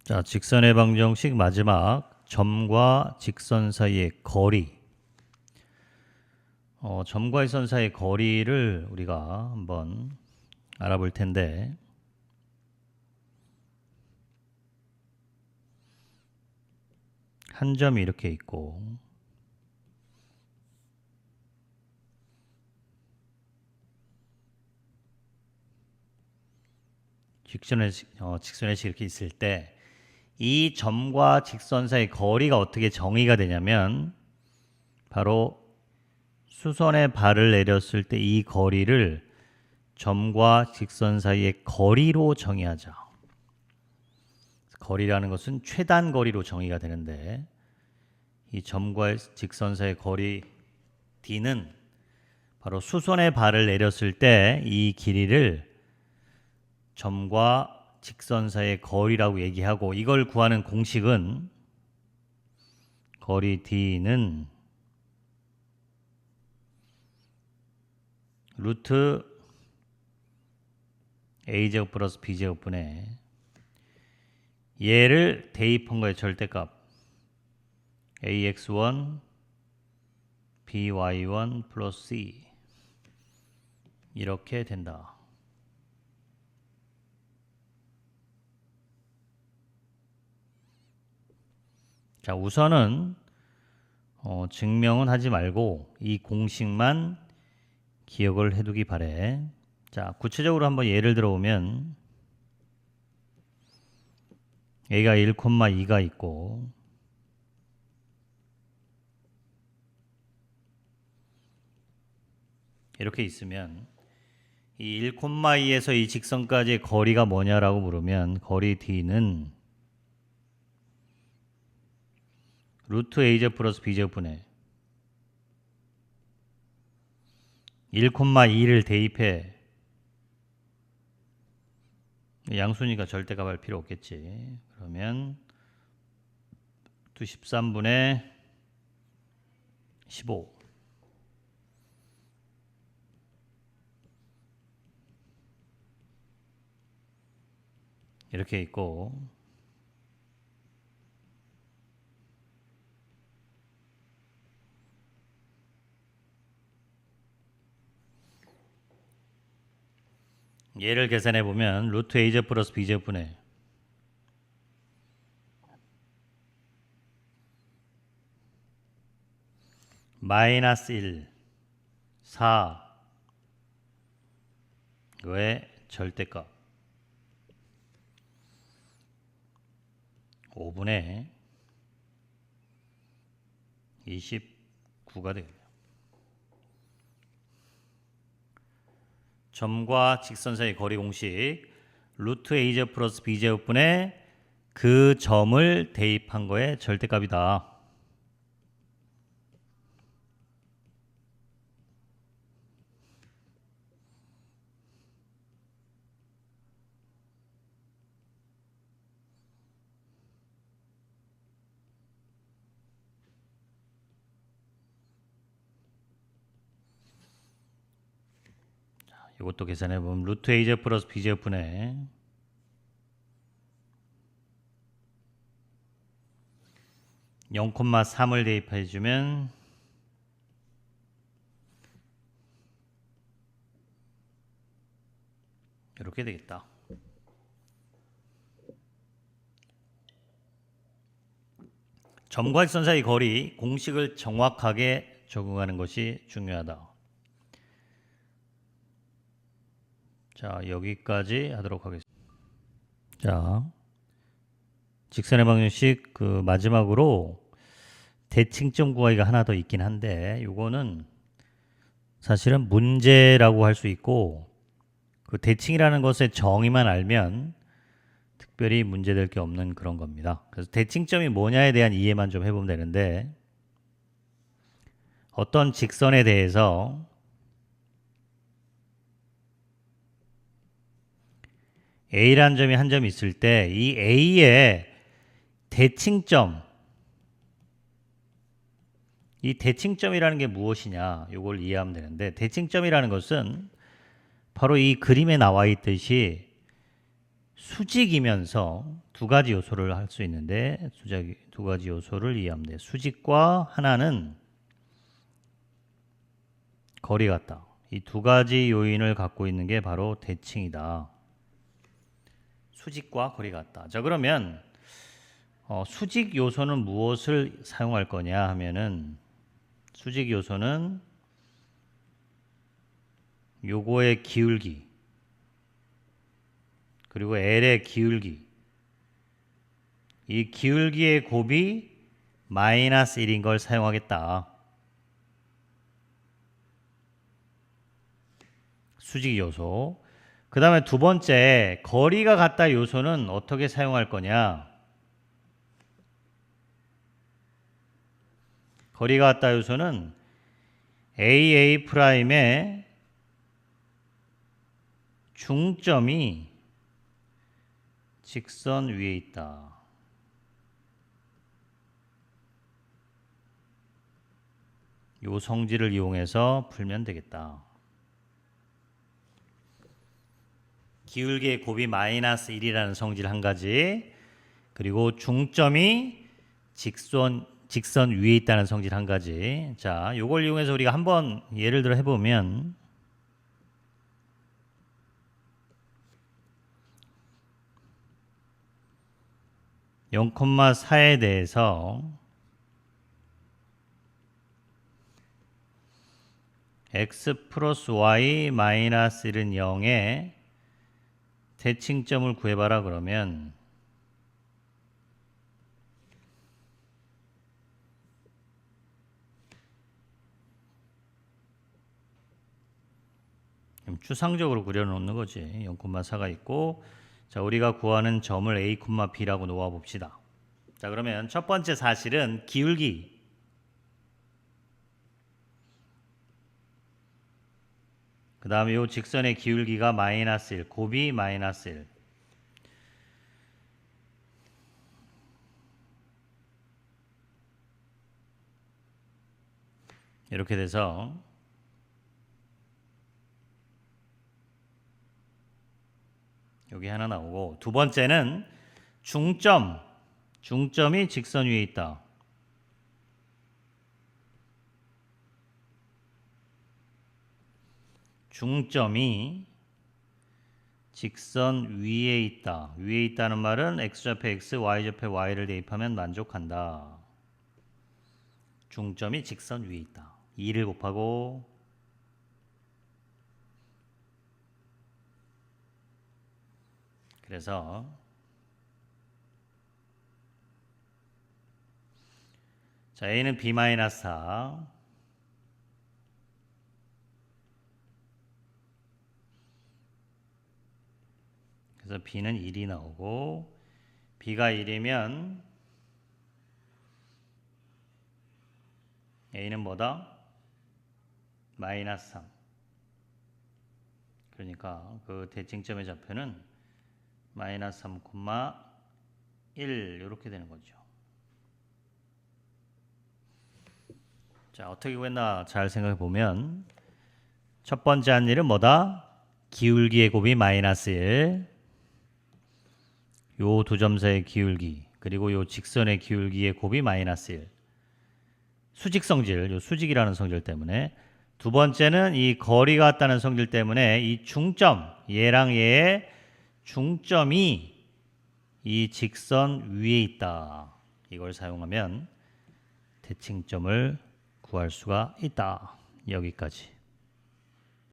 자, 직선의 방정식 마지막 점과 직선 사이의 거리. 점과 선 사이의 거리를 우리가 한번 알아볼 텐데, 한 점이 이렇게 있고, 직선의 식 이렇게 있을 때, 이 점과 직선 사이의 거리가 어떻게 정의가 되냐면, 바로 수선의 발을 내렸을 때 이 거리를 점과 직선 사이의 거리로 정의하자. 거리라는 것은 최단 거리로 정의가 되는데, 이 점과 직선 사이의 거리 D는 바로 수선의 발을 내렸을 때 이 길이를 점과 직선 사이의 거리라고 얘기하고, 이걸 구하는 공식은 거리 D는 루트 A제곱 플러스 B제곱분의 얘를 대입한 거의 절대값 AX1 BY1 플러스 C 이렇게 된다. 자, 우선은 증명은 하지 말고 이 공식만 기억을 해두기 바래. 자, 구체적으로 한번 예를 들어보면 A가 1,2가 있고 이렇게 있으면 이 1,2에서 이 직선까지의 거리가 뭐냐라고 물으면 거리 D는 루트 A제곱 플러스 B제곱분의 1,2를 대입해. 양수니까 절대값 할 필요 없겠지. 그러면 13분의 15 이렇게 있고, 얘를 계산해 보면 루트 A제곱 플러스 B제곱분의 마이너스 1, 4의 절대값 5분의 29가 되겠네요. 점과 직선 사이 거리 공식 루트 A제곱 플러스 B제곱분의 그 점을 대입한 거의 절대값이다. 이것도 계산해 보면 루트 A제곱 플러스 B제곱분의 0,3을 대입해 주면 이렇게 되겠다. 점과 직선 사이 거리 공식을 정확하게 적용하는 것이 중요하다. 자, 여기까지 하도록 하겠습니다. 자, 직선의 방정식 그 마지막으로 대칭점 구하기가 하나 더 있긴 한데, 요거는 사실은 문제라고 할 수 있고, 그 대칭이라는 것의 정의만 알면 특별히 문제될 게 없는 그런 겁니다. 그래서 대칭점이 뭐냐에 대한 이해만 좀 해보면 되는데, 어떤 직선에 대해서 A라는 점이 한 점 있을 때 이 A의 대칭점, 이 대칭점이라는 게 무엇이냐, 이걸 이해하면 되는데, 대칭점이라는 것은 바로 이 그림에 나와 있듯이 수직이면서 두 가지 요소를 할 수 있는데 두 가지 요소를 이해하면 돼. 수직과 하나는 거리 같다. 이 두 가지 요인을 갖고 있는 게 바로 대칭이다. 수직과 거리 같다. 자, 그러면 수직 요소는 무엇을 사용할 거냐 하면은 수직 요소는 요거의 기울기 그리고 L의 기울기, 이 기울기의 곱이 마이너스 1인 걸 사용하겠다. 수직 요소. 그 다음에 두 번째, 거리가 같다 요소는 어떻게 사용할 거냐? 거리가 같다 요소는 AA'의 중점이 직선 위에 있다. 요 성질을 이용해서 풀면 되겠다. 기울기의 곱이 마이너스 1이라는 성질 한 가지, 그리고 중점이 직선 위에 있다는 성질 한 가지. 자, 요걸 이용해서 우리가 한번 예를 들어 해보면 0,4에 대해서 x 플러스 y 마이너스 1은 0에 대칭점을 구해봐라 그러면 추상적으로 그려놓는 거지. 0,4가 있고, 자, 우리가 구하는 점을 a, b라고 놓아 봅시다. 자, 그러면 첫 번째 사실은 기울기. 그 다음에 이 직선의 기울기가 마이너스 1, 곱이 마이너스 1. 이렇게 돼서 여기 하나 나오고, 두 번째는 중점이 직선 위에 있다. 중점이 직선 위에 있다. 위에 있다는 말은 x좌표 x, y좌표 y를 대입하면 만족한다. 중점이 직선 위에 있다. 2를 곱하고 그래서 자, a는 b-4, 그래서 b는 1이 나오고, b가 1이면 a는 뭐다? 마이너스 3. 그러니까 그 대칭점의 좌표는 마이너스 3,1 이렇게 되는 거죠. 자, 어떻게 구했나 잘 생각해 보면 첫 번째 한 일은 뭐다? 기울기의 곱이 마이너스 1. 요 두 점 사이의 기울기, 그리고 요 직선의 기울기의 곱이 마이너스 1. 수직 성질, 요 수직이라는 성질 때문에. 두 번째는 이 거리가 같다는 성질 때문에 이 중점, 얘랑 얘의 중점이 이 직선 위에 있다. 이걸 사용하면 대칭점을 구할 수가 있다. 여기까지.